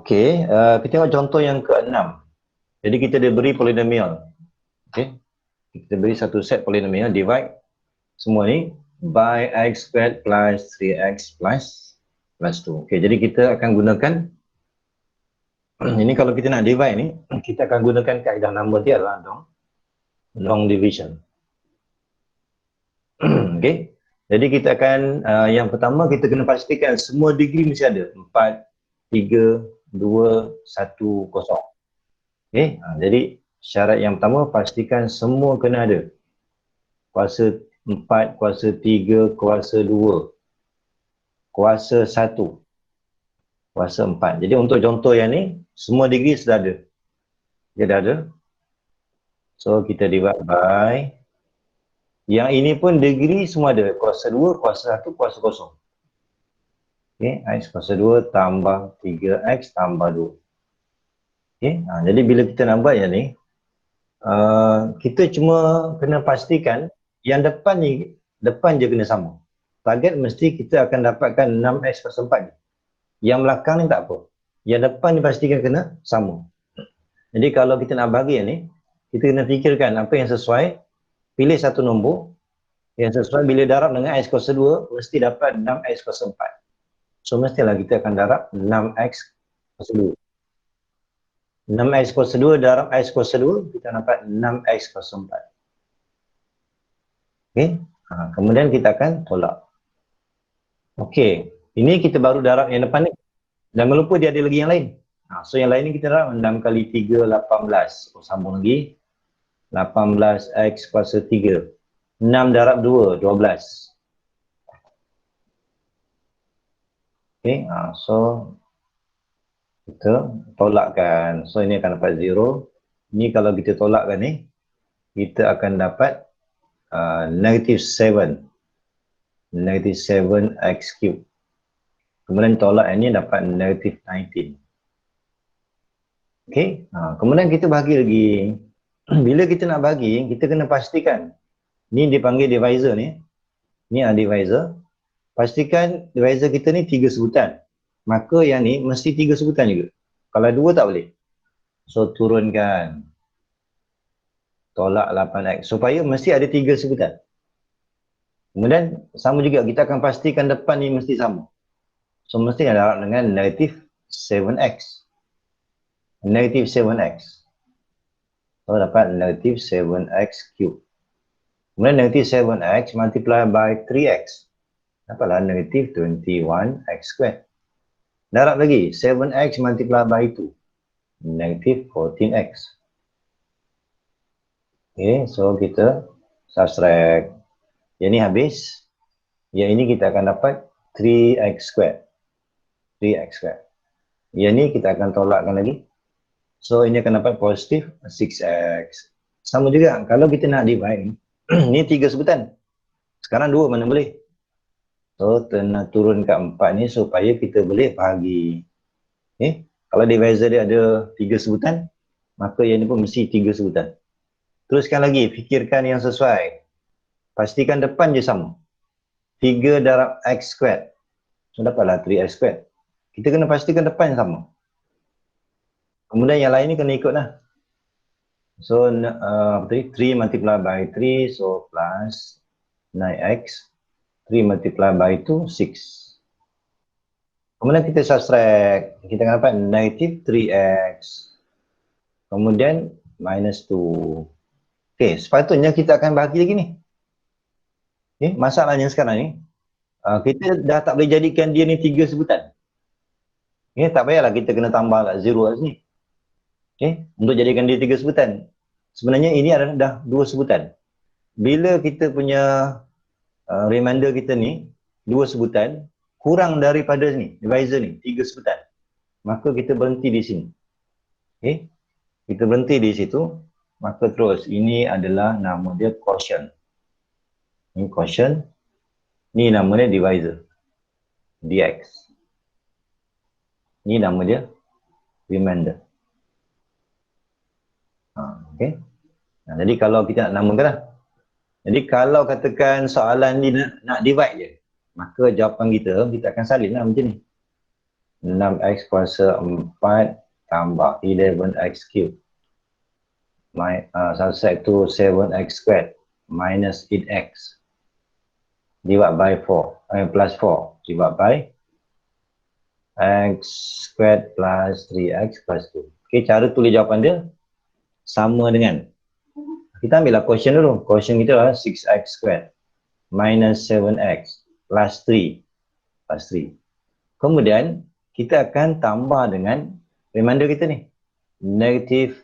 Okey, kita tengok contoh yang ke-6. Jadi kita diberi polinomial. Okey. Kita beri satu set polinomial, divide semua ni by x squared plus 3x plus 2. Okey, jadi kita akan gunakan ini kalau kita nak divide ni, kita akan gunakan kaedah nombor dia adalah long division. Okey. Jadi kita akan yang pertama kita kena pastikan semua degree mesti ada 4, 3, 2, 1, 0. Okey. Jadi syarat yang pertama pastikan semua kena ada. Kuasa 4, kuasa 3, kuasa 2, kuasa 1, kuasa 4. Jadi untuk contoh yang ni semua degree sudah ada. Dia dah ada. So kita divide by yang ini pun degree semua ada. Kuasa 2, kuasa 1, kuasa 0. Okey, x kuasa 2 tambah 3x tambah 2. Okey, jadi bila kita nak buat yang ni, kita cuma kena pastikan yang depan ni, depan je kena sama. Target mesti kita akan dapatkan 6x kuasa 4 ni. Yang belakang ni tak apa. Yang depan ni pastikan kena sama. Jadi kalau kita nak bagi yang ni, kita kena fikirkan apa yang sesuai. Pilih satu nombor yang sesuai, bila darab dengan x kuasa 2 mesti dapat 6x kuasa 4. So mestilah kita akan darab 6x kuasa 2. 6x kuasa 2 darab x kuasa 2 kita dapat 6x kuasa 4. Okey, kemudian kita akan tolak. Okey, ini kita baru darab yang depan ni. Jangan lupa dia ada lagi yang lain. So yang lain ni kita darab 6 kali 3, 18. Sambung lagi. 18x kuasa 3. 6 darab 2, 12. Okay, so kita tolakkan. So ini akan dapat 0. Ini kalau kita tolakkan ni, kita akan dapat negative 7. Negative 7x cube. Kemudian tolak ini dapat negative 19. Okay, kemudian kita bagi lagi. Bila kita nak bagi, kita kena pastikan. Ni dipanggil divisor ni. Ni divisor. Pastikan divisor kita ni 3 sebutan. Maka yang ni mesti 3 sebutan juga. Kalau 2 tak boleh. So turunkan. Tolak 8x. Supaya mesti ada 3 sebutan. Kemudian sama juga kita akan pastikan depan ni mesti sama. So mesti darab dengan negative 7x. Negative 7x. So dapat negative 7x cube. Kemudian negative 7x multiply by 3x. Dapatlah negative 21x squared. Darab lagi 7x multiply by 2. Negative 14x. Okay, so kita subtract. Yang ni habis. Yang ini kita akan dapat 3x squared. 3x squared. Yang ni kita akan tolakkan lagi. So ini akan dapat positif 6x. Sama juga kalau kita nak divide. Ni 3 sebutan. Sekarang 2 mana boleh. So kena turun kat 4 ni supaya kita boleh bahagi. Okay. Kalau divisor dia ada 3 sebutan, maka yang ni pun mesti 3 sebutan. Teruskan lagi, fikirkan yang sesuai. Pastikan depan je sama. 3 darab x squared. So dapatlah 3x squared. Kita kena pastikan depan yang sama. Kemudian yang lain ni kena ikut lah. So 3 multiply by 3, so plus 9x. 3 multiply by 2, 6. Kemudian kita subtract. Kita akan dapat negative 3x. Kemudian minus 2. Okay, sepatutnya kita akan bahagi lagi ni. Okay, masalahnya sekarang ni, kita dah tak boleh jadikan dia ni 3 sebutan. Okay, tak payahlah kita kena tambah lah 0 kat sini. Okay, untuk jadikan dia 3 sebutan. Sebenarnya ini adalah dah 2 sebutan. Bila kita punya remainder kita ni 2 sebutan, kurang daripada ni, divisor ni 3 sebutan, maka kita berhenti di sini. Okay, kita berhenti di situ. Maka terus, ini adalah nama dia quotient. Ini quotient. Ini nama dia divisor. Dx. Ini nama dia remainder. Okay. Jadi kalau kita nak namakan lah. Jadi kalau katakan soalan ni nak divide je, maka jawapan kita akan salin lah macam ni. 6x kuasa 4 tambah 11x cube. Subtract to 7x squared minus 8x divided by 4, plus 4 divided by x squared plus 3x plus 2. Okay, cara tulis jawapan dia sama dengan, kita ambil lah quotient dulu. Quotient kita adalah 6x squared minus 7x plus 3 plus 3. Kemudian kita akan tambah dengan remainder kita ni, negative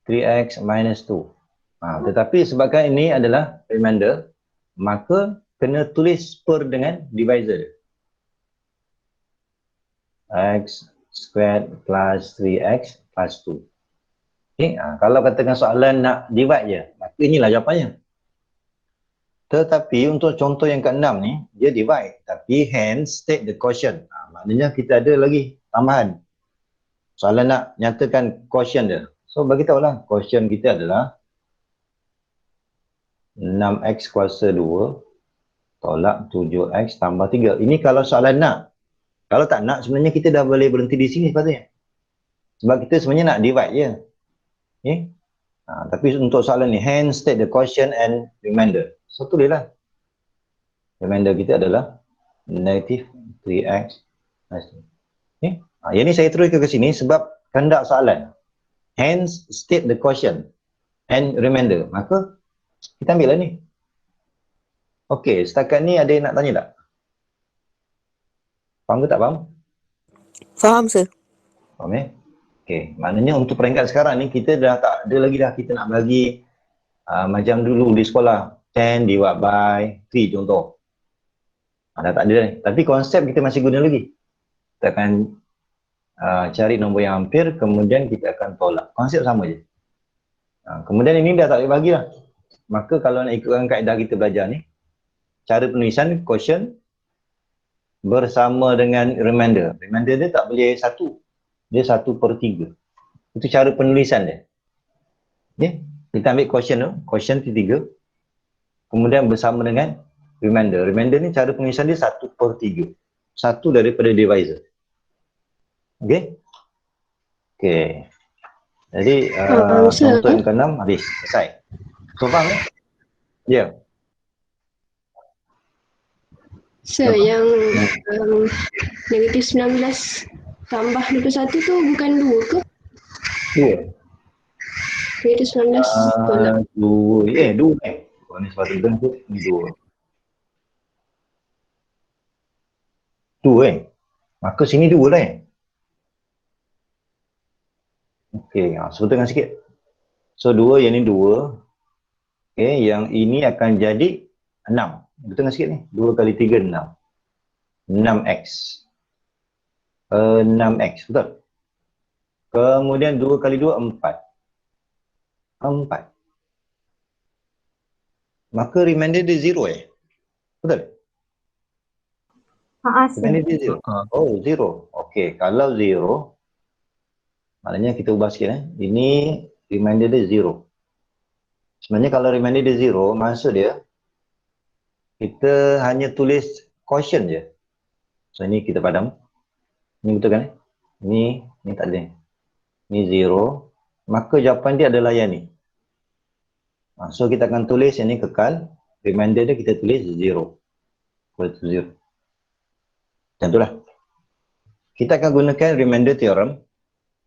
3x minus 2. Tetapi sebabkan ini adalah remainder, maka kena tulis per dengan divisor. X squared plus 3x plus 2. Okay, kalau katakan soalan nak divide je, maka inilah jawapannya. Tetapi untuk contoh yang ke-6 ni, dia divide. Tapi hence state the quotient. Maknanya kita ada lagi tambahan. Soalan nak nyatakan quotient dia. So bagi tahulah, quotient kita adalah 6x kuasa 2 tolak 7x tambah 3. Ini kalau soalan nak. Kalau tak nak, sebenarnya kita dah boleh berhenti di sini sepatutnya. Sebab kita sebenarnya nak divide je. Okay? Tapi untuk soalan ni, hence state the quotient and remainder. So tulislah. Remainder kita adalah negative 3x plus 2. Okay? Yang ni saya teruskan ke sini sebab kehendak soalan. Hence state the quotient and remainder. Maka kita ambil lah ni. Okey, setakat ni ada yang nak tanya tak? Faham ke tak faham? Faham, sir. Faham Okey, maknanya untuk peringkat sekarang ni kita dah tak ada lagi dah kita nak bagi macam dulu di sekolah 10 divided by 3 contoh. Dah tak ada dah ni. Tapi konsep kita masih guna lagi. Kita akan cari nombor yang hampir, kemudian kita akan tolak. Konsep sama je. Kemudian ini dah tak boleh bagi lah. Maka kalau nak ikutkan kaedah kita belajar ni, cara penulisan quotient bersama dengan remainder. Remainder dia tak boleh satu. Dia 1/3. Itu cara penulisan dia. Okay? Kita ambil quotient tu, quotient 3. Kemudian bersama dengan remainder. Remainder ni cara penulisan dia 1/3. Satu daripada divisor. Okay? Okay. Jadi contoh yang ke-6 habis. Selesai. So faham ya? Ya. Sir, yang negatif 19 tambah 21 tu bukan 2 ke? 2. Negatif 19 tolak. 2. 2 Kalau ni sepatutnya bukan tu, ni 2. 2 Maka sini 2 lah Okey, sebetulkan sikit. So 2, yang ni 2. Okey, yang ini akan jadi 6. Betulkan sikit ni. 2 kali 3, 6. 6x. 6x, betul? Kemudian 2 kali 2, 4. 4. Maka remainder dia 0 Betul? Remainder dia 0. Oh, 0. Okey, kalau 0, maknanya kita ubah sikit Ini remainder dia 0. Sebenarnya kalau remainder dia 0, maksud dia kita hanya tulis quotient je. So ini kita padam. Ini betul kan? Ini tak ada. Ini 0. Maka jawapan dia adalah yang ni. So kita akan tulis yang ni kekal. Remainder dia kita tulis 0. Equal to 0. Macam itulah. Kita akan gunakan remainder theorem,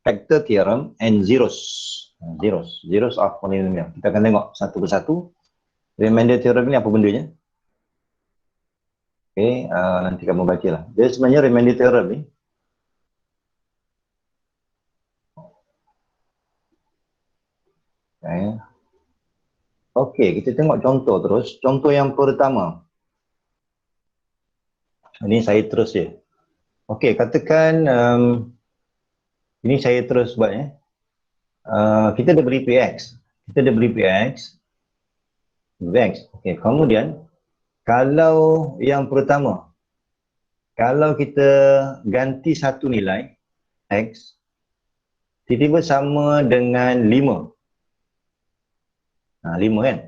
factor theorem and zeros. Zeros of polynomial. Kita akan tengok satu persatu. Remainder theorem ni apa bendanya? Okay, nanti kamu baca lah. Dia sebenarnya remainder theorem ni. Okay, kita tengok contoh terus. Contoh yang pertama. Ini saya terus je. Okay, katakan ini saya terus buat kita dah beri Px. Kita dah beri Px. Vex. Okay, kemudian kalau yang pertama, kalau kita ganti satu nilai x, tiba-tiba sama dengan 5. 5 kan?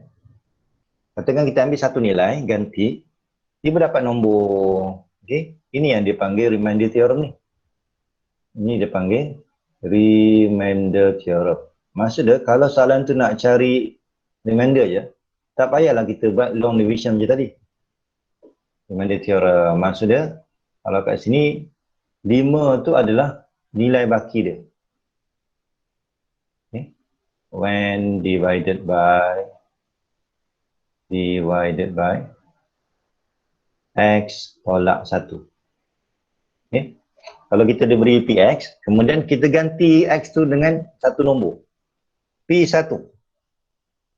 Katakan kita ambil satu nilai, ganti, tiba dapat nombor Okay. Ini yang dipanggil remainder theorem ni. Ini dipanggil remainder theorem. Maksudnya kalau soalan tu nak cari remainder je, tak payahlah kita buat long division je tadi. Remainder theorem. Maksudnya kalau kat sini 5 tu adalah nilai baki dia. Okay. When divided by X tolak 1. Okay. Kalau kita diberi Px, kemudian kita ganti X tu dengan satu nombor. P1.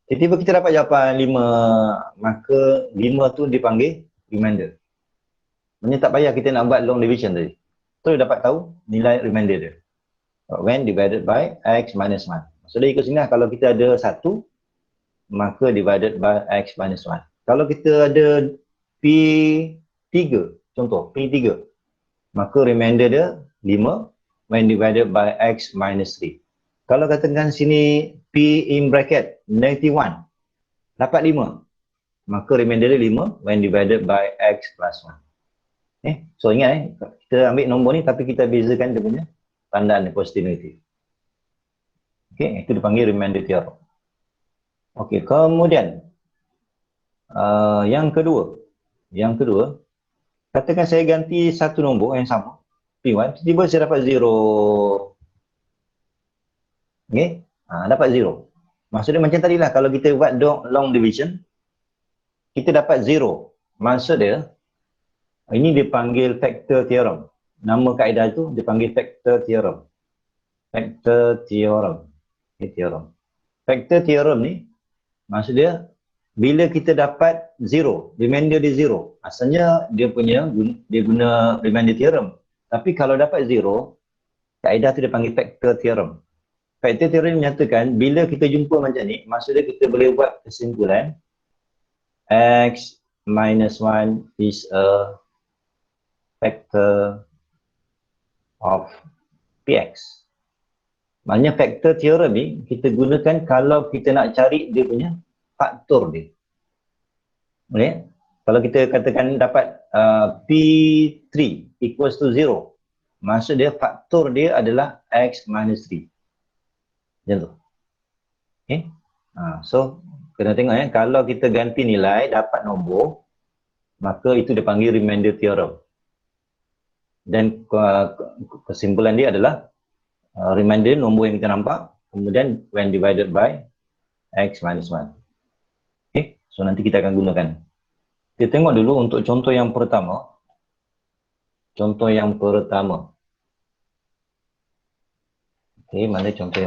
Tiba-tiba kita dapat jawapan 5, maka 5 tu dipanggil remainder. Maksudnya tak payah kita nak buat long division tadi. Terus dapat tahu nilai remainder dia. When divided by X minus 1. Maksudnya ikut sini lah, kalau kita ada 1, maka divided by X minus 1. Kalau kita ada P3, contoh P3, maka remainder dia 5 when divided by X minus 3. Kalau katakan sini P in bracket negative 1, dapat 5, maka remainder dia 5 when divided by X plus 1. So ingat kita ambil nombor ni tapi kita bezakan dia punya tandaan positif negatif. Itu dipanggil remainder theorem. Kemudian yang kedua, katakan saya ganti satu nombor yang sama, P1, tiba-tiba saya dapat 0. Dapat 0. Maksudnya macam tadilah, kalau kita buat long division, kita dapat 0. Maksud dia, ini dipanggil factor theorem. Nama kaedah itu dipanggil factor theorem. Factor theorem. Factor theorem ni, maksud dia, bila kita dapat 0, remainder dia 0, asalnya dia guna remainder theorem. Tapi kalau dapat 0, kaedah tu dipanggil factor theorem. Factor theorem menyatakan bila kita jumpa macam ni, maksudnya kita boleh buat kesimpulan X minus 1 is a factor of Px. Maknanya factor theorem ni kita gunakan kalau kita nak cari dia punya faktor dia. Boleh? Kalau kita katakan dapat P3 equals to 0, maksud dia faktor dia adalah X minus 3. Macam tu. So, kena tengok kalau kita ganti nilai dapat nombor, maka itu dipanggil remainder theorem. Dan kesimpulan dia adalah remainder nombor yang kita nampak, kemudian when divided by X minus 1. So nanti kita akan gunakan. Kita tengok dulu untuk contoh yang pertama. Mana contoh yang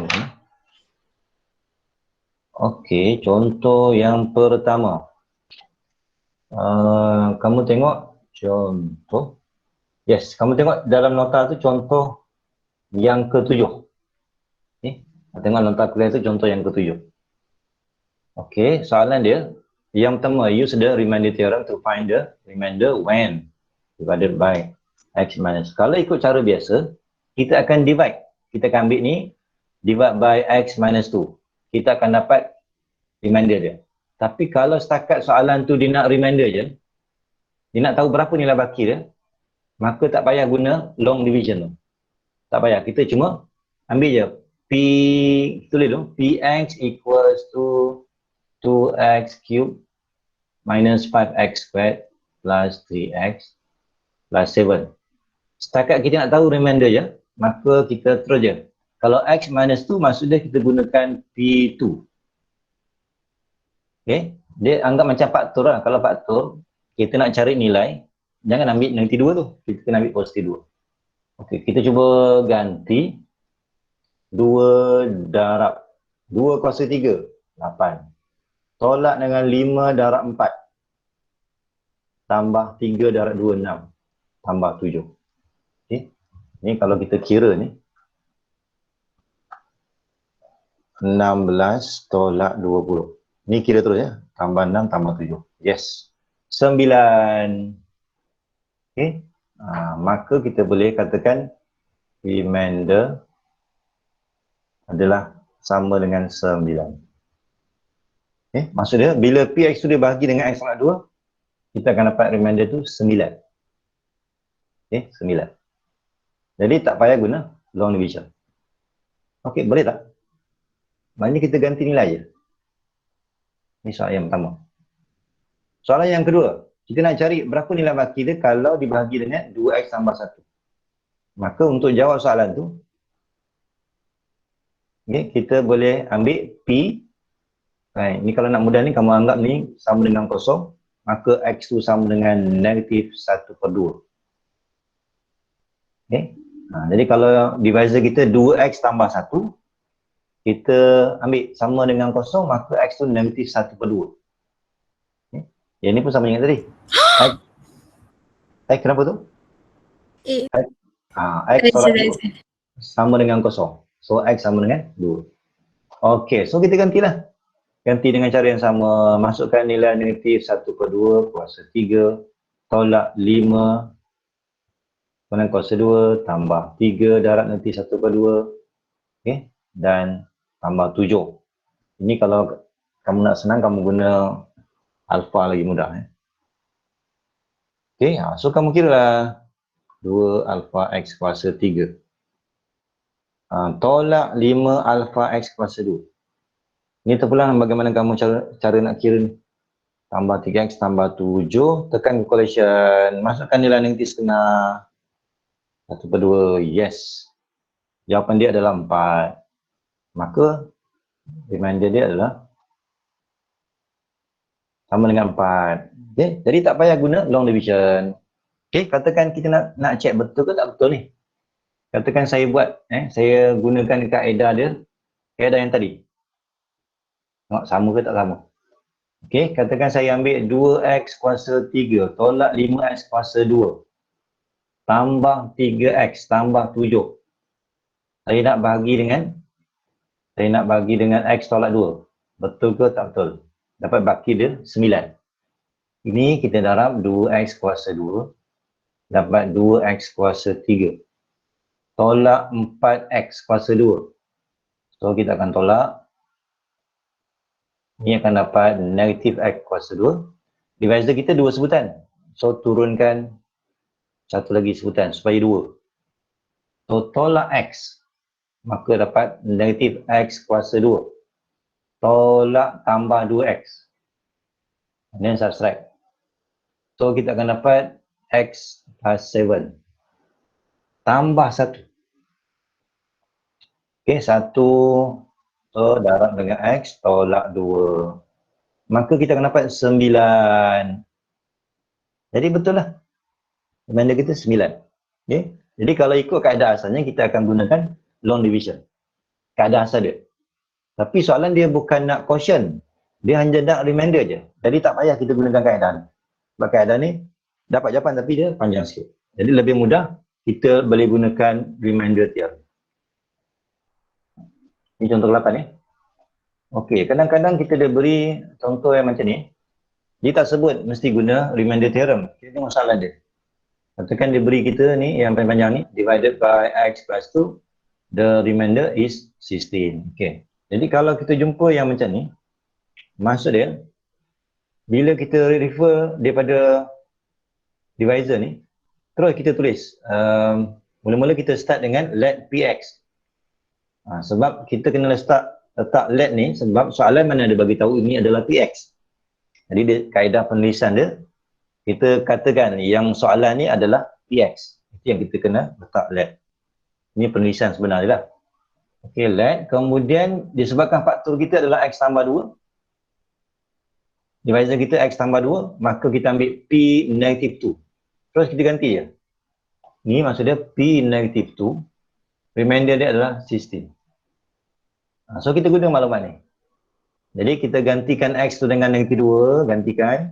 mana? Contoh yang pertama. Kamu tengok contoh. Yes, kamu tengok dalam nota tu contoh yang ke-7. Tengok nota kuliah tu contoh yang ke-7. Soalan dia, yang pertama, use the remainder theorem to find the remainder when divided by X minus. Kalau ikut cara biasa, kita akan divide. Kita akan ambil ni, divide by X minus 2. Kita akan dapat remainder dia. Tapi kalau setakat soalan tu dia nak remainder je, dia nak tahu berapa nilai baki dia, maka tak payah guna long division tu. Tak payah, kita cuma ambil je tulis tu, Px equals to 2x cube minus 5x squared plus 3x plus 7. Setakat kita nak tahu remainder je, maka kita terus je. Kalau x minus 2 maksudnya kita gunakan P2. Dia anggap macam faktor lah. Kalau faktor, kita nak cari nilai, jangan ambil negatif 2 tu. Kita kena ambil positif 2. Kita cuba ganti 2 darab 2 kuasa 3, 8. Tolak dengan 5 darab 4. Tambah 3 darab 2, 6. Tambah 7. Ni kalau kita kira ni. 16 tolak 20. Ni kira terus ya. Tambah 6 tambah 7. Yes. 9. Maka kita boleh katakan remainder adalah sama dengan 9. Maksudnya bila Px tu dia bahagi dengan X pangkat 2, kita akan dapat remainder tu 9. Okey, 9. Jadi tak payah guna long division. Okey, boleh tak? Maknanya kita ganti nilai je. Ini soalan yang pertama. Soalan yang kedua, kita nak cari berapa nilai baki dia kalau dibahagi dengan 2x tambah 1. Maka untuk jawab soalan tu, okay, kita boleh ambil P. Ni kalau nak mudah ni, kamu anggap ni sama dengan kosong, maka x tu sama dengan negatif 1/2. Okay. Jadi kalau divisor kita 2x tambah 1, kita ambil sama dengan kosong, maka x tu negatif 1/2. Okay. Yang ni pun sama dengan tadi. X kenapa tu? X tolak 2 sama dengan kosong. So x sama dengan 2. Okey, so kita gantilah. Ganti dengan cara yang sama. Masukkan nilai negatif 1/2 kuasa 3 tolak 5 dengan kuasa 2 tambah 3 darab negatif 1/2. Okey, dan tambah 7. Ini kalau kamu nak senang, kamu guna alfa lagi mudah. Okey, so kamu kiralah 2 alfa x kuasa 3 tolak 5 alfa x kuasa 2. Ini terpulang bagaimana kamu cara nak kira ni. Tambah 3x tambah 7, tekan calculation, masukkan nilai negatif setengah 1/2, yes. Jawapan dia adalah 4. Maka remainder dia adalah sama dengan 4. Okay? Jadi tak payah guna long division. Okay, katakan kita nak check betul ke tak betul ni. Katakan saya buat, saya gunakan kaedah dia, kaedah yang tadi. Tengok sama ke tak sama. Okay, katakan saya ambil 2x kuasa 3 tolak 5x kuasa 2 tambah 3x tambah 7. Saya nak bahagi dengan x tolak 2. Betul ke tak betul? Dapat baki dia 9. Ini kita darab 2x kuasa 2 dapat 2x kuasa 3 tolak 4x kuasa 2. So kita akan tolak. Ini akan dapat negatif x kuasa 2. Divisor kita 2 sebutan. So turunkan satu lagi sebutan supaya 2. So tolak x. Maka dapat negatif x kuasa 2. Tolak tambah 2x. And then subtract. So kita akan dapat x plus 7. Tambah 1. Okay, 1. So darab dengan x tolak 2. Maka kita akan dapat 9. Jadi betul lah. Remainder kita 9. Okay. Jadi kalau ikut kaedah asalnya, kita akan gunakan long division. Kaedah asal dia. Tapi soalan dia bukan nak quotient. Dia hanya nak remainder je. Jadi tak payah kita gunakan kaedah ni. Sebab kaedah ni dapat jawapan tapi dia panjang sikit. Jadi lebih mudah kita boleh gunakan remainder theorem. Ini contoh ke-8 ni. Okey, kadang-kadang kita dah beri contoh yang macam ni. Dia tak sebut mesti guna remainder theorem. Kita tengok soalan dia. Katakan dia beri kita ni yang panjang ni, divided by x plus 2, the remainder is 16. Okey. Jadi kalau kita jumpa yang macam ni, maksud dia, bila kita refer daripada divisor ni, terus kita tulis, mula-mula kita start dengan let px. Sebab kita kena letak let ni, sebab soalan mana dia bagi tahu ini adalah px. Jadi dia, kaedah penulisan dia, kita katakan yang soalan ni adalah px. Itu yang kita kena letak let. Ini penulisan sebenarnya lah. Okey, let. Kemudian disebabkan faktor kita adalah x tambah 2. Divisor kita x tambah 2, maka kita ambil p negatif 2. Terus kita ganti je. Ni maksud dia p negatif 2. Remainder dia adalah 16. So kita guna maklumat ni. Jadi kita gantikan x tu dengan negatif 2, gantikan.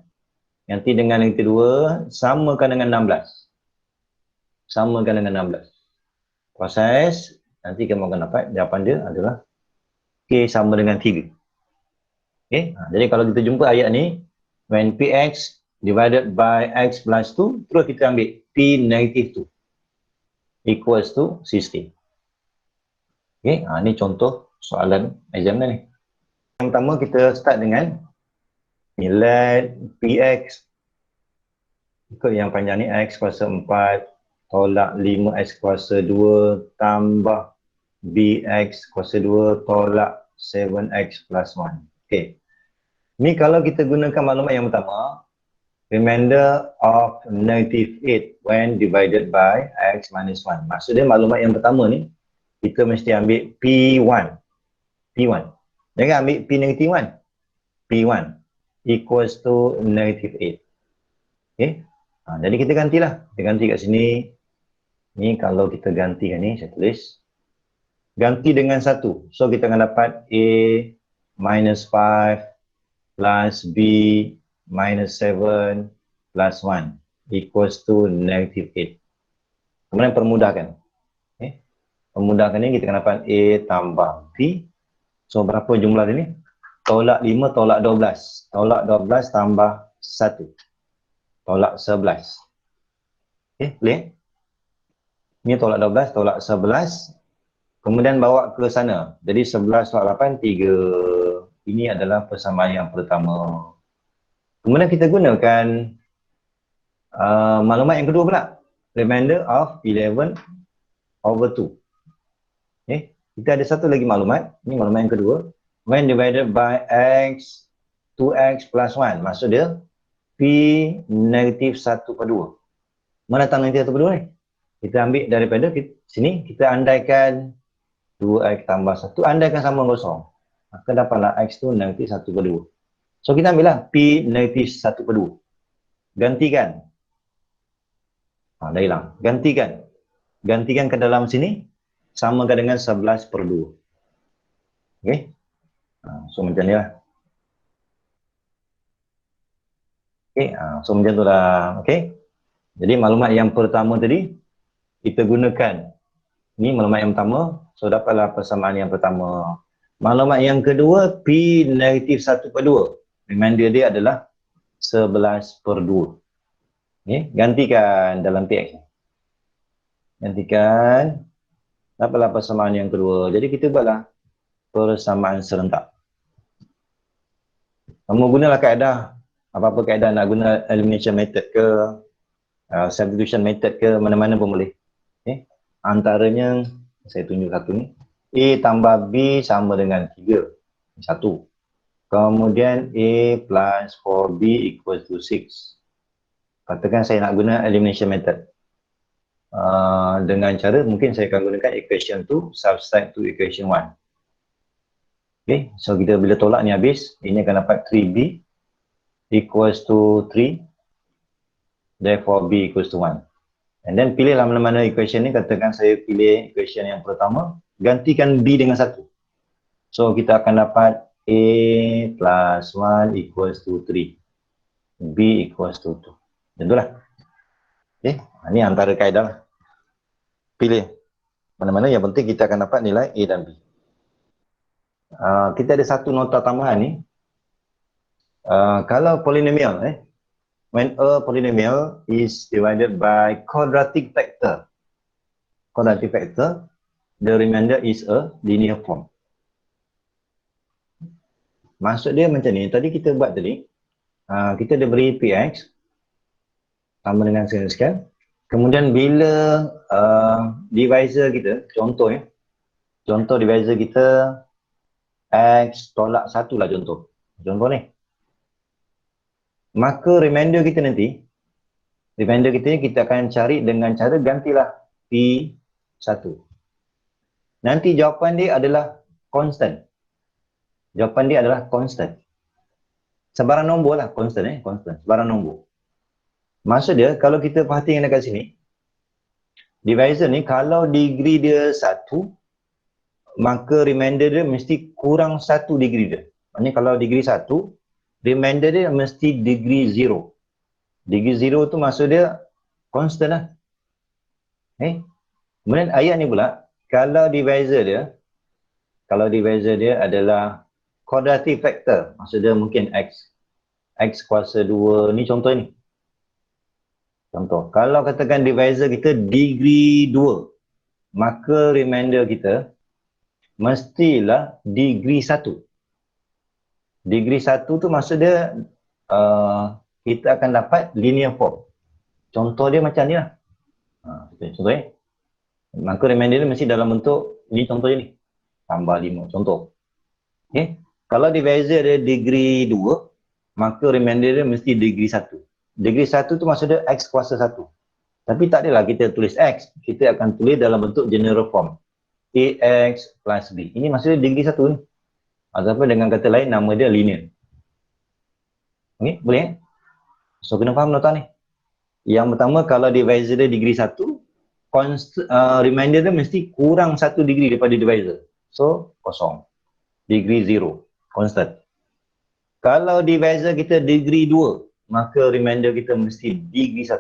Ganti dengan negatif 2, samakan dengan 16. Samakan dengan 16. Proses, nanti kamu akan dapat jawapan dia adalah k sama dengan 3. Okay? Jadi kalau kita jumpa ayat ni, when px divided by x plus 2, terus kita ambil p negatif 2 equals to 16. Okay? Ini contoh soalan exam ni. Yang pertama kita start dengan let px ikut yang panjang ni x kuasa 4 tolak 5x kuasa 2 tambah bx kuasa 2 tolak 7x plus 1. Okey. Ni kalau kita gunakan maklumat yang pertama, remainder of negative 8 when divided by x minus 1. Maksudnya maklumat yang pertama ni, kita mesti ambil P1. P1. Jangan ambil P negative 1. P1 equals to negative 8. Okay. Jadi kita gantilah. Kita ganti kat sini. Ni kalau kita gantikan ni, saya tulis. Ganti dengan 1. So kita akan dapat A minus 5 plus B minus 7 plus 1 equals to negative 8. Kemudian permudahkan. Okay. Permudahkan ni kita akan dapat A tambah B. So berapa jumlah ni? Tolak 5 tolak 12. Tolak 12 tambah 1. Tolak 11. Okay, boleh? Ni tolak 12, tolak 11. Kemudian bawa ke sana. Jadi 11 tolak 8, 3. Ini adalah persamaan yang pertama. Kemudian kita gunakan maklumat yang kedua pula. Remainder of 11 over 2. Okay. Kita ada satu lagi maklumat. Ini maklumat yang kedua. When divided by x, 2x plus 1. Maksud dia, P negatif 1/2. Mana datang negatif 1/2 ni? Kita ambil daripada sini, kita andaikan 2x tambah 1, andaikan sama kosong. Maka dapatlah x tu negatif 1/2. So kita ambil lah P negatif 1/2. Gantikan. Dah hilang. Gantikan. Gantikan ke dalam sini, samakan dengan 11/2. Okay. So macam ni lah. Okay. So macam tu lah. Okay. Jadi maklumat yang pertama tadi, kita gunakan. Ni maklumat yang pertama. So dapatlah persamaan yang pertama. Maklumat yang kedua, P negatif 1/2. Remainder dia adalah 11/2. Okay. Gantikan dalam PX. Gantikan. Dapatlah persamaan yang kedua. Jadi kita buatlah persamaan serentak. Kamu gunalah kaedah, apa-apa kaedah nak guna elimination method ke, substitution method ke, mana-mana pun boleh. Okay. Antaranya, saya tunjuk satu ni. A tambah B sama dengan 3. 1. Kemudian A plus 4B equals to 6. Katakan saya nak guna elimination method. Dengan cara, mungkin saya akan gunakan equation 2, subtract to equation 1. Okay, so kita bila tolak ni habis, ini akan dapat 3B equals to 3. Therefore B equals to 1. And then pilihlah mana-mana equation ni. Katakan saya pilih equation yang pertama, gantikan B dengan 1. So kita akan dapat A plus 1 equals to 3. B equals to 2. Tentulah. Okay, ini antara kaedah lah. Pilih mana-mana, yang penting kita akan dapat nilai A dan B. Kita ada satu nota tambahan ni. Kalau polinomial, when a polynomial is divided by quadratic factor, the remainder is a linear form. Maksud dia macam ni, tadi kita buat tadi, kita ada beri Px sama dengan sekian. Kemudian bila divisor kita, contoh divisor kita X tolak 1 lah contoh ni. Maka remainder kita nanti, kita akan cari dengan cara gantilah P1. Nanti jawapan dia adalah constant. Sebarang nombor lah, constant. Sebarang nombor. Maksud dia, kalau kita perhatikan dekat sini, divisor ni kalau degree dia 1, maka remainder dia mesti kurang 1 degree dia. Maksudnya kalau degree 1, remainder dia mesti degree 0. Degree 0 tu maksud dia constant lah. Kemudian ayat ni pula, kalau divisor dia adalah quadratic factor, maksud dia mungkin X. X kuasa 2, ni contoh ni. Contoh, kalau katakan divisor kita degree 2, maka remainder kita mestilah degree 1. Degree 1 tu maksud dia kita akan dapat linear form. Contoh dia macam ni lah. Contoh maka remainder mesti dalam bentuk ni, contohnya ni tambah 5, contoh. Kalau divisor ada degree 2, maka remainder dia mesti degree 1. Degree 1 tu maksudnya x kuasa 1. Tapi tak adalah kita tulis x, kita akan tulis dalam bentuk general form, ax plus b. Ini maksudnya degree 1 ni, ataupun dengan kata lain nama dia linear. Boleh So kena faham nota ni. Yang pertama, kalau divisor dia degree 1, remainder dia mesti kurang 1 degree daripada divisor. So, kosong. Degree 0, constant. Kalau divisor kita degree 2, maka remainder kita mesti degree 1.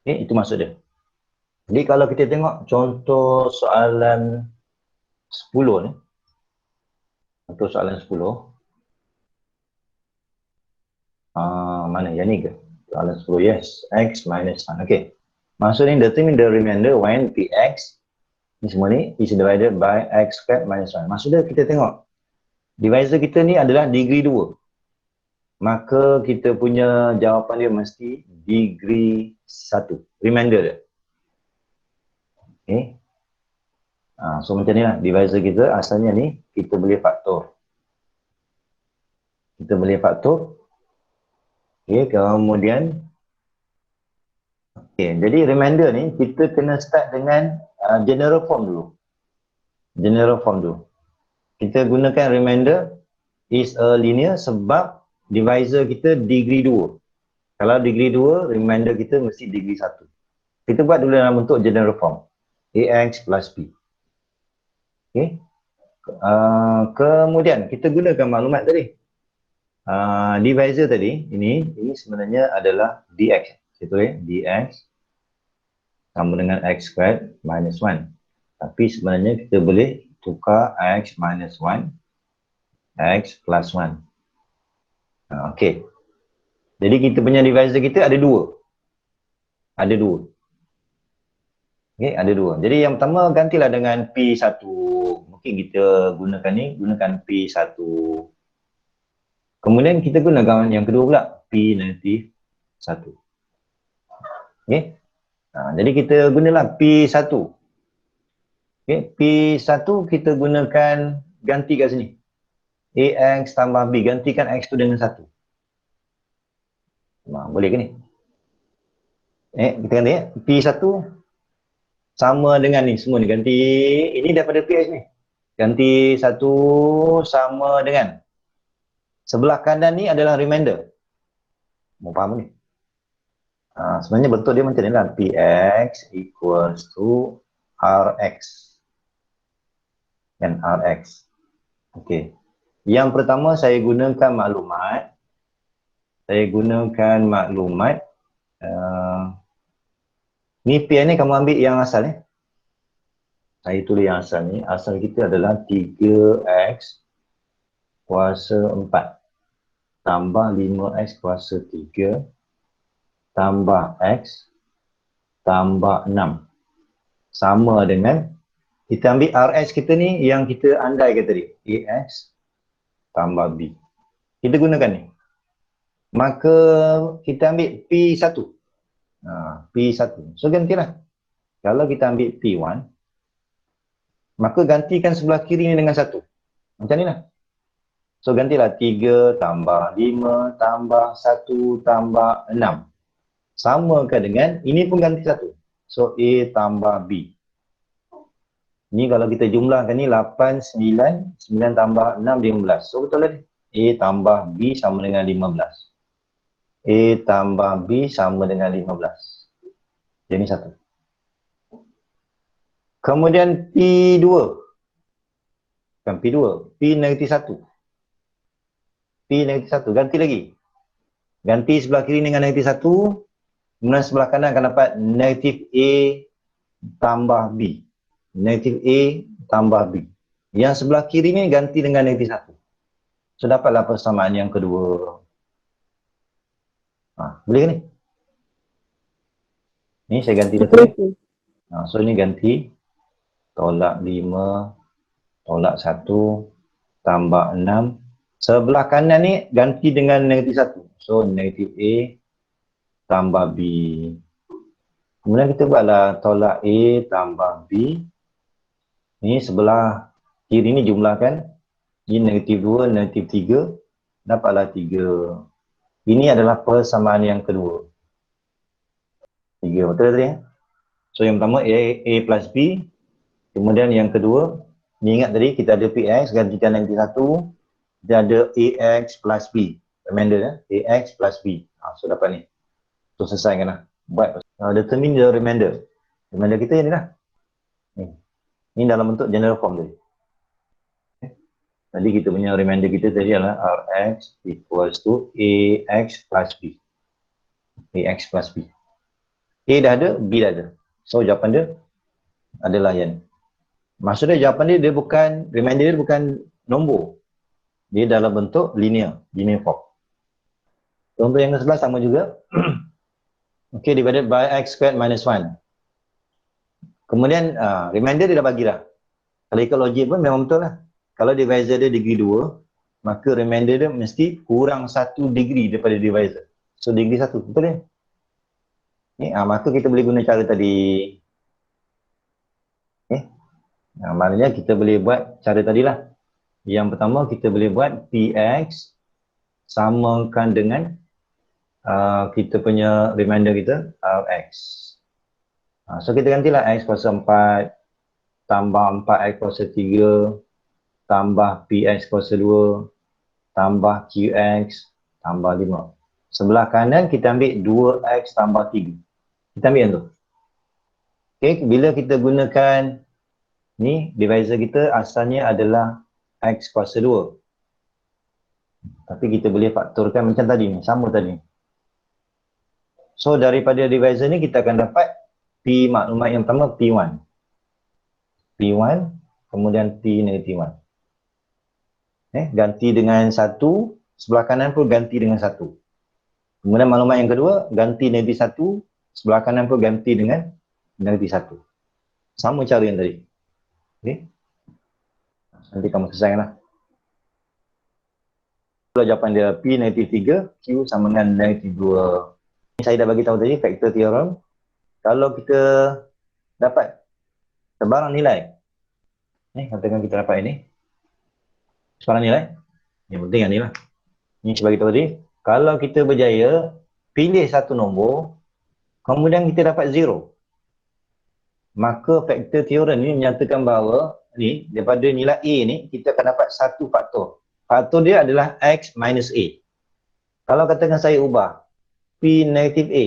Itu maksud dia. Jadi kalau kita tengok contoh soalan 10 ni. Contoh soalan 10. Mana yang ni ke? Soalan 10, yes. X minus 1. Okay. Maksudnya determine the remainder when Px, ni semua ni, is divided by x squared minus 1. Maksudnya kita tengok, divisor kita ni adalah degree 2. Maka kita punya jawapan dia mesti degree 1. Remainder dia. Okay. So macam ni lah, divisor kita asalnya ni, kita boleh faktor. Okay, kemudian jadi remainder ni kita kena start dengan general form dulu. Kita gunakan remainder is a linear sebab divisor kita degree 2. Kalau degree 2, remainder kita mesti degree 1. Kita buat dulu dalam bentuk general form, ax plus b. Okay. Kemudian kita gunakan maklumat tadi. Divisor tadi, ini sebenarnya adalah dx. Saya tulis dx sama dengan x squared minus 1. Tapi sebenarnya kita boleh tukar x minus 1, x plus 1. Okey. Jadi kita punya divisor kita ada dua. Okey, ada dua. Jadi yang pertama gantilah dengan P1. Mungkin kita gunakan P1. Kemudian kita gunakan yang kedua pula, P negatif 1. Okay. Jadi kita gunalah P1. Okay. P1 kita gunakan, ganti kat sini. AX tambah B, gantikan X tu dengan 1. Boleh ke ni? Kita ganti P1 sama dengan ni, semua ni ganti. Ini daripada PH ni. Ganti 1 sama dengan, sebelah kanan ni adalah remainder. Mau faham ni? Sebenarnya bentuk dia macam ni lah. Px equals to Rx. Dan Rx. Okey. Yang pertama saya gunakan maklumat. Ni P ni kamu ambil yang asal ni. Saya tulis yang asal ni. Asal kita adalah 3x kuasa 4 tambah 5x kuasa 3 tambah x tambah 6 sama dengan, kita ambil Rs kita ni yang kita andaikan tadi, ax tambah b. Kita gunakan ni. Maka kita ambil P1. P1. So gantilah. Kalau kita ambil P1, maka gantikan sebelah kiri ni dengan 1. Macam ni lah. So gantilah 3 tambah 5 tambah 1 tambah 6. Samakan dengan, ini pun ganti 1. So A tambah B. Ni kalau kita jumlahkan ni 8, 9, 9 tambah 6, 15. So betul lah ni. A tambah B sama dengan 15. A tambah B sama dengan 15. Jadi 1. Kemudian P2. Bukan P2. P negatif 1. P negatif 1, ganti lagi. Ganti sebelah kiri dengan negatif 1. Kemudian sebelah kanan akan dapat negatif A tambah B. Negatif A tambah B. Yang sebelah kiri ni ganti dengan negatif 1. So dapatlah persamaan yang kedua. Boleh ke ni? Ni saya ganti dah tu. So ni ganti. Tolak 5, tolak 1, tambah 6. Sebelah kanan ni ganti dengan negatif 1. So negatif A tambah B. Kemudian kita buatlah tolak A tambah B. Ini sebelah kiri ni jumlahkan. Ini negatif 2, negatif 3. Dapatlah 3. Ini adalah persamaan yang kedua. 3, betul tadi ya? So yang pertama A plus B. Kemudian yang kedua, ni ingat tadi kita ada PX, gantikan negatif 1. Dia ada AX plus B. Remainder ya, AX plus B. So dapat ni. So selesaikan lah. Buat determine the remainder. Remainder kita ni lah. Ni dalam bentuk general form tadi. Tadi kita punya remainder kita tadi adalah Rx equals to AX plus B. AX plus B. A dah ada, B dah ada. So jawapan dia adalah yang. Maksudnya jawapan dia bukan, remainder dia bukan nombor. Dia dalam bentuk linear form. Contoh yang ke-11 sama juga. Okay, divided by x squared minus 1. Kemudian remainder dia dah bagi dah. Kalau ikut logik pun memang betul lah. Kalau divisor dia degree 2, maka remainder dia mesti kurang 1 degree daripada divisor. So degree 1, betul ya? Maka kita boleh guna cara tadi. Maknanya kita boleh buat cara tadilah. Yang pertama kita boleh buat Px samakan dengan kita punya remainder kita Rx. So kita gantilah x kuasa 4 tambah 4x kuasa 3 tambah Px kuasa 2 tambah Qx tambah 5. Sebelah kanan kita ambil 2x tambah 3. Kita ambil yang tu. Okay, bila kita gunakan ni, divisor kita asalnya adalah x kuasa 2. Tapi kita boleh faktorkan macam tadi ni, sama tadi. So daripada divisor ni kita akan dapat P maklumat yang pertama P1. P1, kemudian P negatif 1. Ganti dengan 1, sebelah kanan pun ganti dengan 1. Kemudian maklumat yang kedua, ganti negatif 1, sebelah kanan pun ganti dengan negatif 1. Sama cara yang tadi. Okay. Nanti kamu selesaikan lah. Jawapan dia P negatif 3, Q sama dengan negatif 2. Ini saya dah bagi tahu tadi, factor theorem. Kalau kita dapat sebarang nilai, katakan kita dapat ini, sebarang nilai, yang penting yang ni lah. Ini saya bagi tahu tadi, kalau kita berjaya pilih satu nombor, kemudian kita dapat 0, maka factor theorem ni menyatakan bahawa ni daripada nilai A ni kita akan dapat satu faktor. Faktor dia adalah X minus A. Kalau katakan saya ubah P negative A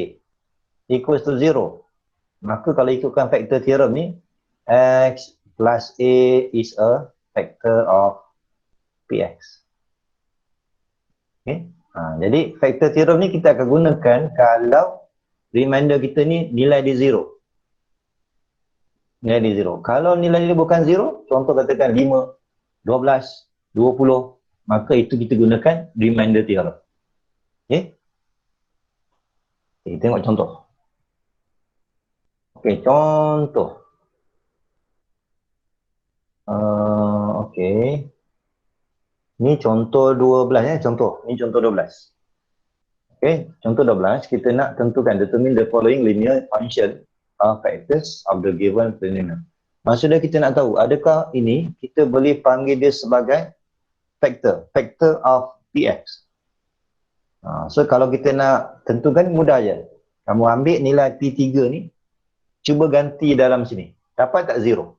equals to 0, maka kalau ikutkan factor theorem ni, X plus A is a factor of Px. Okay. Jadi factor theorem ni kita akan gunakan kalau remainder kita ni nilai dia 0. Nilai dia 0. Kalau nilai dia bukan 0, contoh katakan 5, 12, 20, maka itu kita gunakan remainder theorem. Okay. Okay, tengok contoh. Okay, contoh. Okay. Ni contoh 12 contoh. Ni contoh 12. Okay, contoh 12 kita nak tentukan determine the following linear function of factors of the given polynomial. Maksudnya kita nak tahu adakah ini kita boleh panggil dia sebagai factor of Px. So kalau kita nak tentukan mudah je. Kamu ambil nilai P3 ni, cuba ganti dalam sini. Dapat tak 0?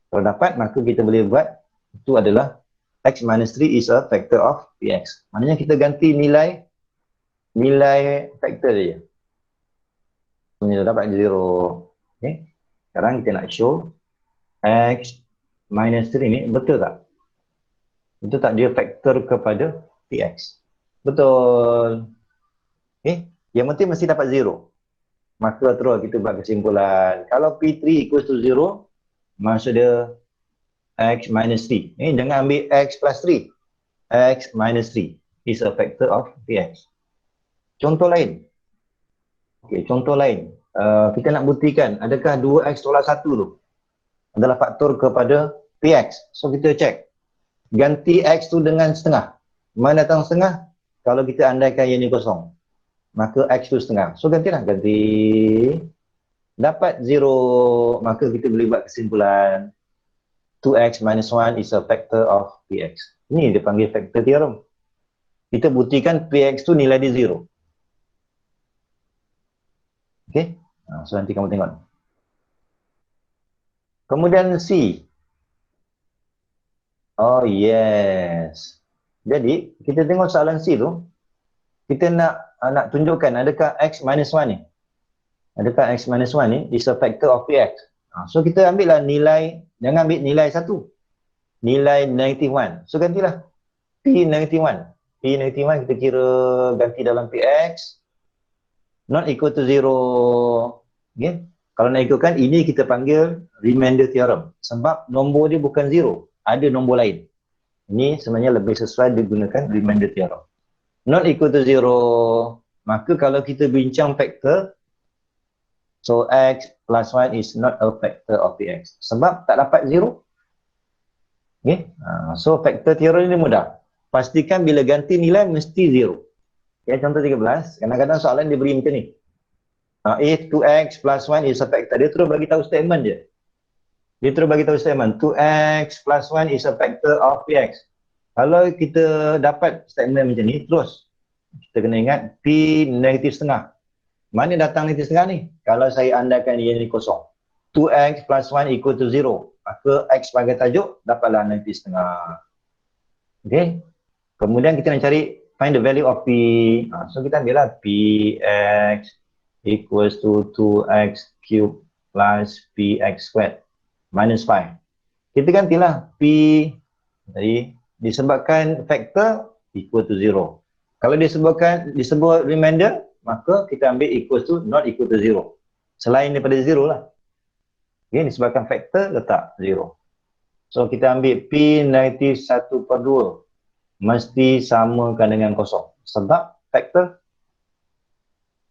Kalau dapat, maka kita boleh buat itu adalah x minus 3 is a factor of Px. Maknanya kita ganti nilai factor dia. Ini dapat 0. Okay. Sekarang kita nak show x minus 3 ni betul tak? Betul tak dia faktor kepada Px? Betul. Okay. Yang penting mesti dapat 0. Maka terus kita buat kesimpulan. Kalau P3 equals to 0, maksud dia x minus 3. Jangan ambil x plus 3. X minus 3 is a factor of Px. Contoh lain. Okay, contoh lain. Kita nak buktikan adakah 2x tolak 1 tu adalah faktor kepada Px. So kita cek. Ganti x tu dengan setengah. Mana datang setengah? Kalau kita andaikan yang ni kosong. maka X tu setengah. So gantilah, ganti. Dapat 0, maka kita boleh buat kesimpulan 2x minus 1 is a factor of Px. Ini dia panggil factor theorem. Kita buktikan Px tu nilai dia 0. Okay? So nanti kamu tengok. Kemudian C. Oh yes. Jadi, kita tengok soalan C tu. Kita nak tunjukkan adakah X minus 1 ni. Adakah X minus 1 ni is a factor of Px. So kita ambil lah nilai, jangan ambil nilai 1. Nilai negative 1. So gantilah. P negative 1. P negative 1 kita kira ganti dalam Px. Not equal to 0. Okay. Kalau nak ikutkan, ini kita panggil remainder theorem. Sebab nombor dia bukan 0. Ada nombor lain. Ini sebenarnya lebih sesuai digunakan remainder theorem. Not equal to 0. Maka kalau kita bincang factor, so X plus 1 is not a factor of Px. Sebab tak dapat 0. Okay. So factor theorem ni mudah. Pastikan bila ganti nilai mesti 0. Okay, contoh 13. Kadang-kadang soalan dia beri macam ni. If 2x plus 1 is a factor. Dia terus bagi tahu statement je. Dia terus bagi tahu statement. 2x plus 1 is a factor of Px. Kalau kita dapat statement macam ni, terus kita kena ingat P negatif setengah. Mana datang negatif setengah ni? Kalau saya andaikan dia ni kosong. 2x plus 1 equal to 0. Maka x sebagai tajuk dapatlah negatif setengah. Okay. Kemudian kita nak cari find the value of P. So kita ambil lah Px equals to 2x cube plus Px squared minus 5. Kita gantilah P tadi disebabkan factor equal to 0. Kalau disebut remainder, maka kita ambil equals to not equal to 0. Selain daripada 0 lah. Okay, disebabkan factor letak 0. So kita ambil P negatif 1/2 mesti samakan dengan kosong. Sebab factor.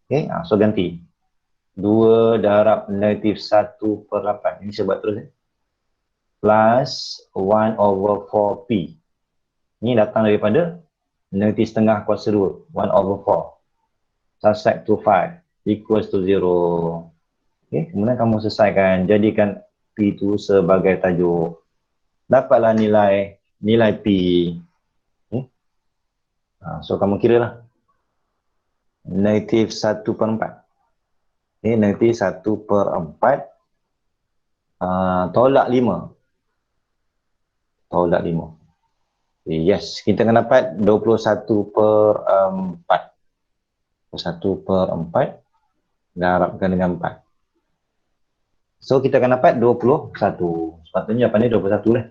Okay, so ganti. 2 darab negatif 1/8. Ini saya buat terus. Plus 1/4P. Ini datang daripada negatif setengah kuasa 2. 1/4. Subtract to 5 equals to 0. Okay, kemudian kamu selesaikan. Jadikan P itu sebagai tajuk. Dapatlah nilai P. Okay. So kamu kira lah. Negatif 1/4. Okay, negatif 1/4. Tolak 5. Tolak 5. Yes, kita akan dapat 21/4. 1/4 darabkan dengan 4. So kita akan dapat 21. Sepatutnya jawapan dia 21 lah.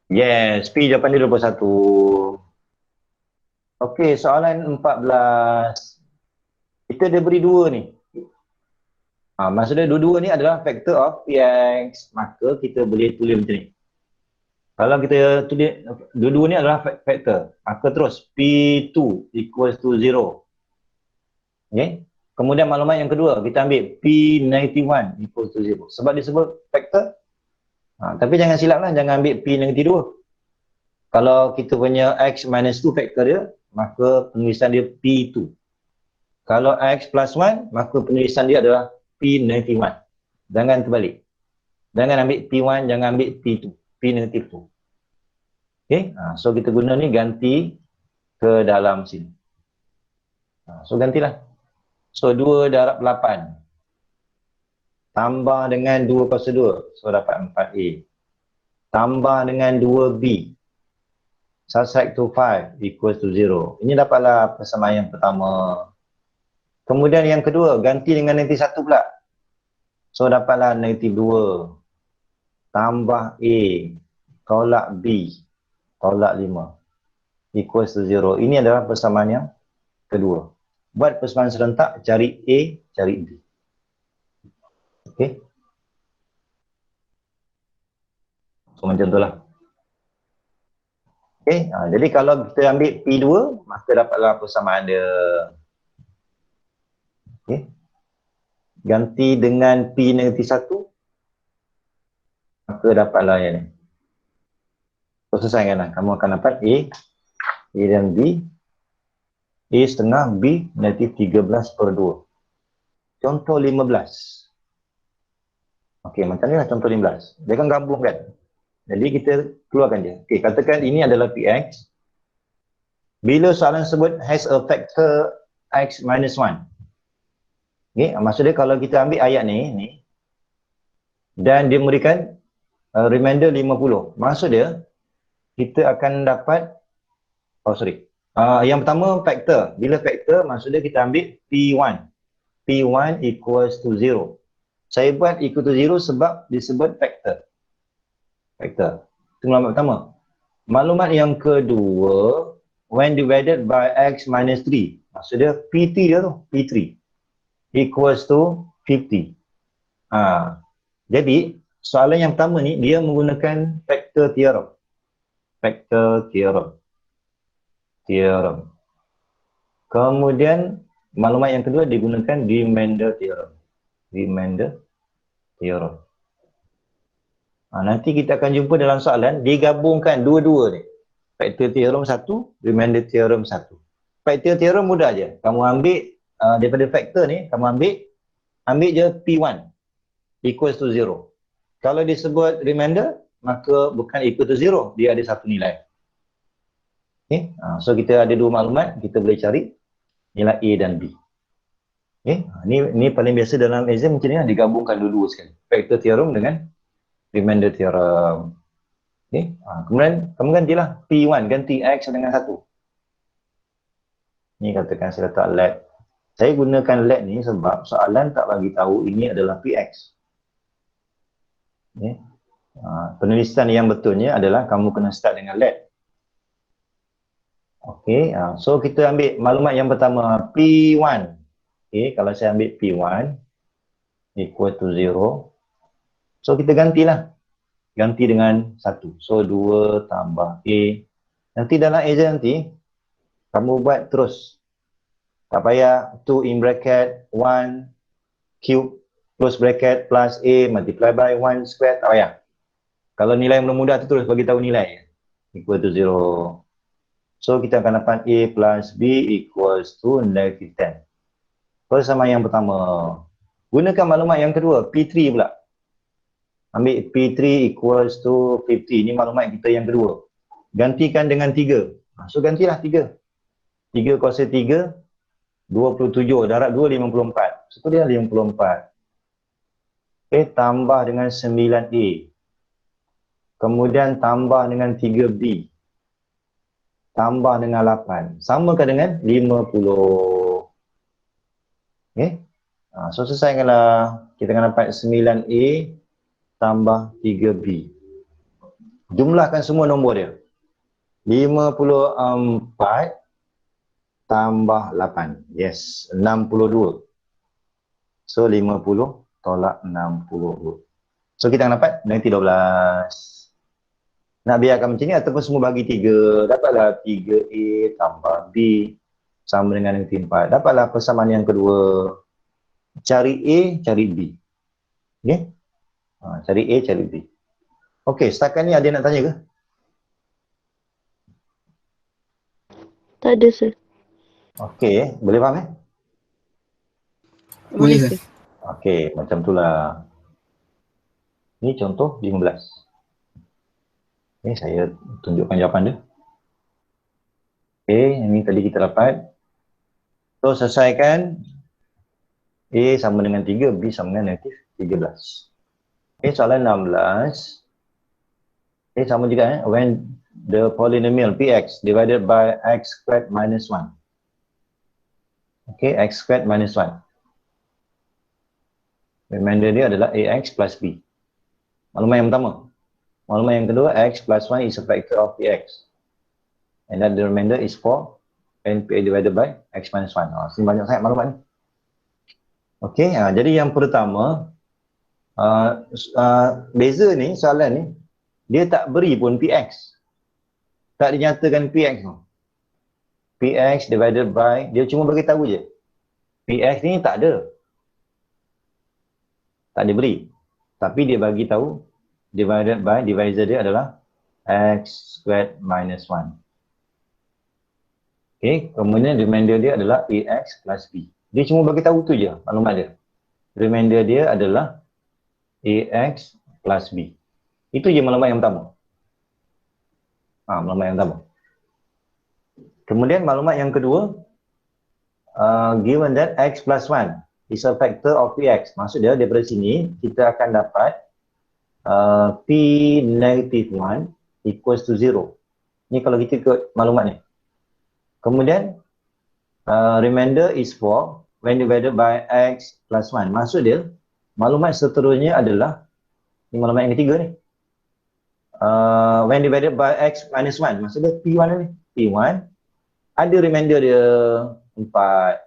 Yes, P jawapan dia 21. Okey, soalan 14. Kita dia beri 2 ni. Maksudnya dua-dua ni adalah factor of Px. Maka kita boleh tulis macam ni. Kalau kita tulis dua-dua ni adalah factor, maka terus P2 equals to 0. Okay. Kemudian maklumat yang kedua, kita ambil P negative 1 equals to 0. Sebab disebut factor. Tapi jangan silap lah, jangan ambil P negative 2. Kalau kita punya X minus 2 factor dia, maka penulisan dia P2. Kalau X plus 1, maka penulisan dia adalah P negative 1. Jangan terbalik. Jangan ambil P1, jangan ambil P2. P negative 2. Okay, so kita guna ni ganti ke dalam sini. So gantilah. So 2 darab 8. Tambah dengan 2 kuasa 2. So dapat 4A. Tambah dengan 2B. Subtract to 5 equals to 0. Ini dapatlah persamaan yang pertama. Kemudian yang kedua, ganti dengan negatif 1 pula. So dapatlah negatif 2. Tambah A. Tolak B. Tolak 5. Equals to 0. Ini adalah persamaan yang kedua. Buat persamaan serentak, cari A, cari B. Okey. So macam itulah. Okey, jadi kalau kita ambil P2, maka dapatlah persamaan dia. Okey. Ganti dengan P negatif 1, maka dapatlah yang ni. So selesaikanlah. Kamu akan dapat A dan B. A setengah, B negatif 13/2. Contoh 15. Okey, macam ni lah contoh 15. Dia akan gabungkan. Jadi kita keluarkan dia. Okey, katakan ini adalah Px. Bila soalan tersebut has a factor x minus 1. Okey, maksudnya kalau kita ambil ayat ni dan dia memberikan remainder 50. Maksud dia kita akan dapat yang pertama factor. Bila factor maksudnya kita ambil P1. P1 equals to 0. Saya buat equal to 0 sebab disebut factor. Factor. Itu maklumat pertama. Maklumat yang kedua, when divided by x minus 3. Maksudnya P3 dia tu, P3 equals to 50. Jadi, soalan yang pertama ni, dia menggunakan factor theorem. Factor theorem. Kemudian, maklumat yang kedua digunakan remainder theorem. Remainder theorem. Nanti kita akan jumpa dalam soalan, digabungkan dua-dua ni. Factor theorem 1, remainder theorem 1. Factor theorem mudah je. Kamu ambil daripada factor ni, kamu ambil je P1 equals to 0. Kalau disebut remainder, maka bukan equal to 0, dia ada satu nilai. Okay? So kita ada dua maklumat, kita boleh cari nilai A dan B. Okay? Ni paling biasa dalam exam macam ni lah, digabungkan dua-dua sekali. Factor theorem dengan remainder theorem. Okay? Kemudian kamu gantilah P1, ganti X dengan 1. Ni katakan saya letak let. Saya gunakan let ni sebab soalan tak bagi tahu ini adalah Px. Okay. Penulisan yang betulnya adalah kamu kena start dengan let. Okey, so kita ambil maklumat yang pertama P1. Okey, kalau saya ambil P1 equal to 0. So kita gantilah. Ganti dengan 1. So 2 tambah A. Nanti dalam exam nanti kamu buat terus. Tak payah 2 in bracket 1 cube close bracket plus A multiply by 1 square, tak payah. Kalau nilai yang mudah tu terus bagi tahu nilai equal to 0. So kita akan dapat A plus B equals to negative 10. Persamaan yang pertama. Gunakan maklumat yang kedua, P3 pula. Ambil P3 equals to 50. Ini maklumat kita yang kedua. Gantikan dengan 3. So gantilah 3. 3 kuasa 3, 27. Darab 2, 54. So dia 54. Okay, tambah dengan 9A. Kemudian tambah dengan 3B. Tambah dengan 8. Samakan dengan 50. Okay. So selesaikanlah. Kita akan dapat 9A tambah 3B. Jumlahkan semua nombor dia. 54 tambah 8. Yes, 62. So 50 tolak 62. So kita akan dapat negatif 12. Nak biarkan macam ni ataupun semua bagi 3. Dapatlah 3A tambah B sama dengan negatif 4. Dapatlah persamaan yang kedua. Cari A, cari B. Okay? Cari A, cari B. Okay, setakat ni ada yang nak tanya ke? Tak ada, sir. Okay, boleh faham Boleh, sir. Okay, macam itulah. Ni contoh 15. Okay, saya tunjukkan jawapan dia. Okay, ini tadi kita dapat. So, selesaikan. A sama dengan 3, B sama dengan negatif 13. Okay, soalan 16. Okay, sama juga when the polynomial Px divided by x squared minus 1. Okay, x squared minus 1. Remainder dia adalah ax plus b. Maklumat yang pertama. Maklumat yang kedua, x plus 1 is a factor of px. And then the remainder is 4 and p divided by x minus 1. Sini banyak sangat maklumat ni. Okay, jadi yang pertama, beza ni, soalan ni, dia tak beri pun px. Tak dinyatakan px tu. Px divided by, dia cuma bagi tahu je. Px ni tak ada. Tak diberi. Tapi dia bagi tahu divided by, divisor dia adalah x squared minus 1. Okay, kemudian remainder dia adalah AX plus B. Dia cuma bagi tahu tu je maklumat dia. Remainder dia adalah AX plus B. Itu je maklumat yang pertama. Maklumat yang pertama. Kemudian maklumat yang kedua, given that X plus 1 is a factor of PX. Maksud dia daripada sini, kita akan dapat P negative 1 equals to 0. Ni kalau kita ikut maklumat ni. Kemudian, remainder is 4 when divided by X plus 1. Maksud dia, maklumat seterusnya adalah, ni maklumat yang ketiga ni. When divided by X minus 1. Maksud dia P1 ni. P1, ada remainder dia 4.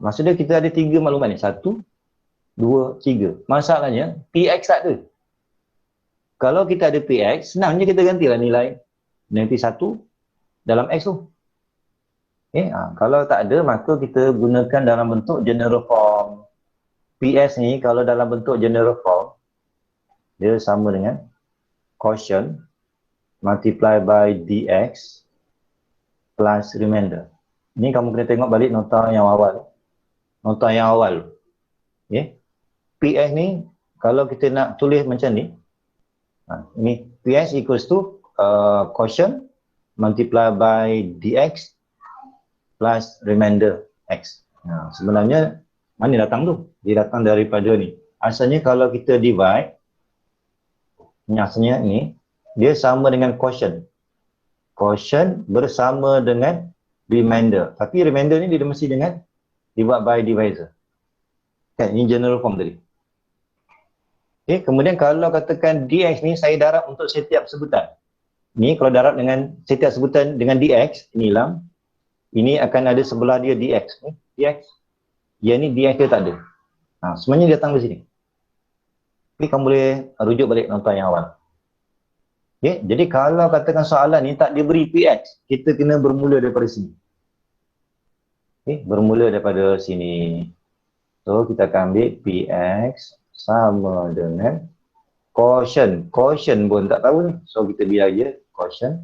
Maksud dia kita ada 3 maklumat ni. 1, 2, 3. Masalahnya, PX tak ada. Kalau kita ada PX, senang je kita gantilah nilai negatif 1 dalam X tu. Okay? Kalau tak ada, maka kita gunakan dalam bentuk general form. PS ni, kalau dalam bentuk general form, dia sama dengan quotient multiply by dx plus remainder. Ni kamu kena tengok balik nota yang awal. Nota yang awal. Okay? PS ni, kalau kita nak tulis macam ni, ni PS equals to quotient multiply by dx plus remainder x. Sebenarnya, mana datang tu? Dia datang daripada ni. Asalnya kalau kita divide, asalnya ni, dia sama dengan quotient. Quotient bersama dengan remainder. Tapi remainder ni dia mesti dengan divide by divisor. Kan, ini general form tadi. Okay, kemudian kalau katakan dx ni saya darab untuk setiap sebutan. Ni kalau darab dengan setiap sebutan dengan dx, ini hilang. Ini akan ada sebelah dia dx. Dx. Yang ni dx dia tak ada. Semuanya datang dari sini. Okay, kamu boleh rujuk balik nota yang awal. Okay, jadi kalau katakan soalan ni tak diberi px, kita kena bermula daripada sini. Okay, bermula daripada sini. So, kita akan ambil px sama dengan quotient. Quotient pun tak tahu ni. So, kita biar je quotient.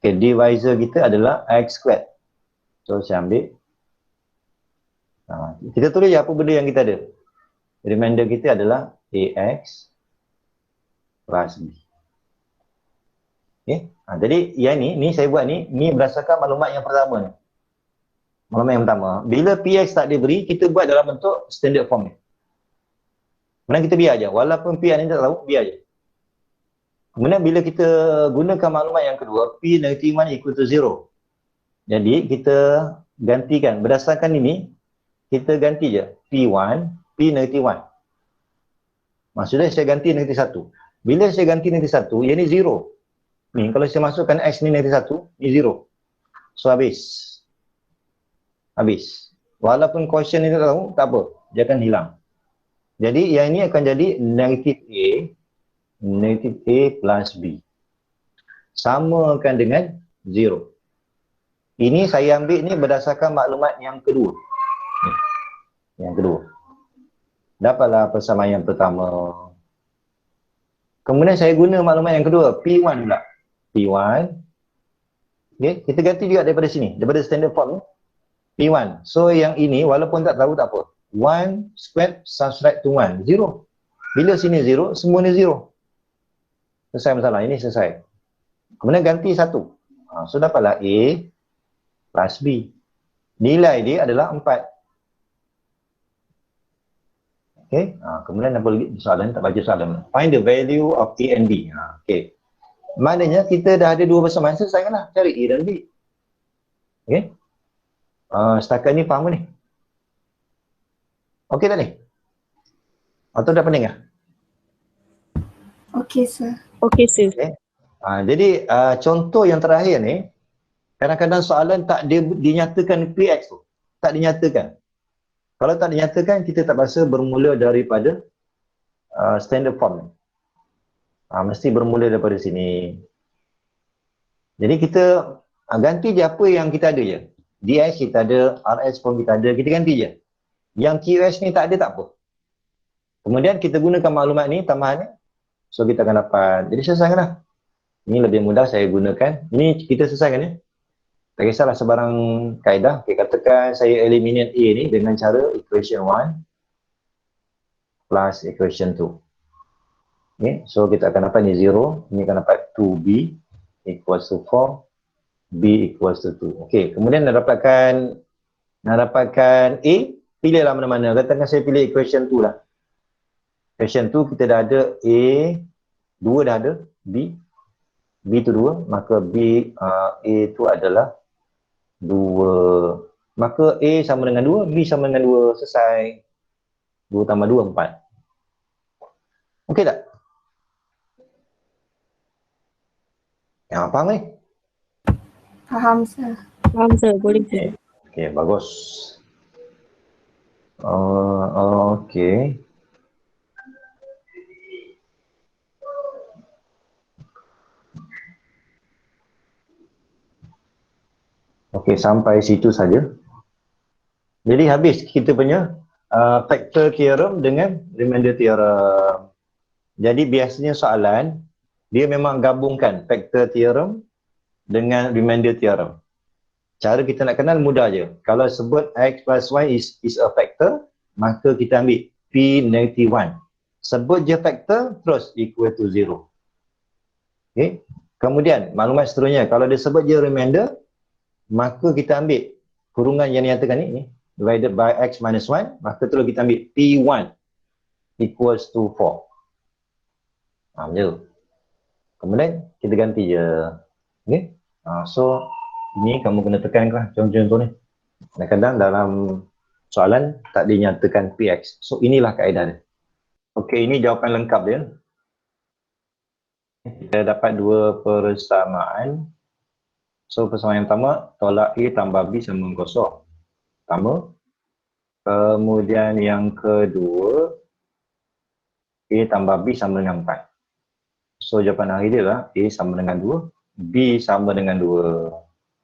Okay, divisor kita adalah x squared. So, saya ambil. Kita tulis je apa benda yang kita ada. Remainder kita adalah ax plus b. Okay. Jadi, yang ni saya buat ni berdasarkan maklumat yang pertama ni. Maklumat yang pertama. Bila px tak diberi, kita buat dalam bentuk standard form ni. Kemudian kita biar je. Walaupun px ni tak tahu, biar je. Kemudian bila kita gunakan maklumat yang kedua, p negative 1 equal to 0. Jadi kita gantikan. Berdasarkan ini, kita ganti je. P1, p negative 1. Maksudnya saya ganti negatif 1. Bila saya ganti negatif 1, yang ni 0. Ni kalau saya masukkan x ni negatif 1, ni 0. So habis. Habis. Walaupun quotient ni tak tahu, tak apa. Dia akan hilang. Jadi yang ini akan jadi negatif A plus B. Samakan dengan 0. Ini saya ambil ni berdasarkan maklumat yang kedua. Yang kedua. Dapatlah persamaan yang pertama. Kemudian saya guna maklumat yang kedua, P1 pula. P1. Okay, kita ganti juga daripada sini, daripada standard form ni. P1. So yang ini walaupun tak tahu tak apa. 1 squared subtract to 1. 0. Bila sini 0, semua ni 0. Selesai masalah. Ini selesai. Kemudian ganti 1. So dapatlah A plus B. Nilai dia adalah 4. Okay. Kemudian apa lagi soalan? Tak baca soalan. Find the value of A and B. Okay. Maknanya kita dah ada dua persamaan. Selesaikanlah. Cari A dan B. Okay. Setakat ni faham ni? Okey tak ni? Atau dah pening lah? Okey, sir. Okey, sir. Okay. Jadi contoh yang terakhir ni, kadang-kadang soalan tak dinyatakan PX tu. Tak dinyatakan. Kalau tak dinyatakan, kita tak rasa bermula daripada standard form ni. Mesti bermula daripada sini. Jadi kita ganti je apa yang kita ada je. DS kita ada, RS pun kita ada, kita ganti je. Yang QS ni tak ada tak apa. Kemudian kita gunakan maklumat ni, tambahan ni. So kita akan dapat, jadi selesai lah. Ini lebih mudah saya gunakan. Ini kita selesaikan ya. Tak kisahlah sebarang kaedah. Okay, katakan saya eliminate A ni dengan cara equation 1 plus equation 2. Okay, so kita akan dapat ni 0. Ini akan dapat 2B equals to 4. B equals to 2. Okay, kemudian nak dapatkan A, pilihlah mana-mana. Katakan saya pilih equation 2 lah. Equation 2 kita dah ada A, 2 dah ada, B tu 2, maka A tu adalah 2. Maka A sama dengan 2, B sama dengan 2, selesai. 2 tambah 2, 4. Okey tak? Yang faham ni? Faham, sir. Faham sir, boleh sir. Okey, bagus. Okey. Okey, sampai situ saja. Jadi habis kita punya factor theorem dengan remainder theorem. Jadi biasanya soalan dia memang gabungkan factor theorem dengan remainder theorem. Cara kita nak kenal mudah je. Kalau sebut x plus y is a factor, maka kita ambil p negative 1. Sebut je factor terus equal to 0. Okay. Kemudian maklumat seterusnya, kalau dia sebut je remainder, maka kita ambil kurungan yang dinyatakan ni divided by x minus 1, maka terus kita ambil p1 equals to 4. Faham je? Kemudian kita ganti je. Okay? So ini kamu kena tekankan contoh-contoh ni. Kadang-kadang dalam soalan tak dinyatakan px. So inilah kaedah dia. Okey, ini jawapan lengkap dia. Kita dapat dua persamaan. So persamaan yang pertama, tolak A tambah B sama dengan kosong. Pertama. Kemudian yang kedua, A tambah B sama dengan 4. So jawapan akhir dia lah A sama dengan 2, B sama dengan 2.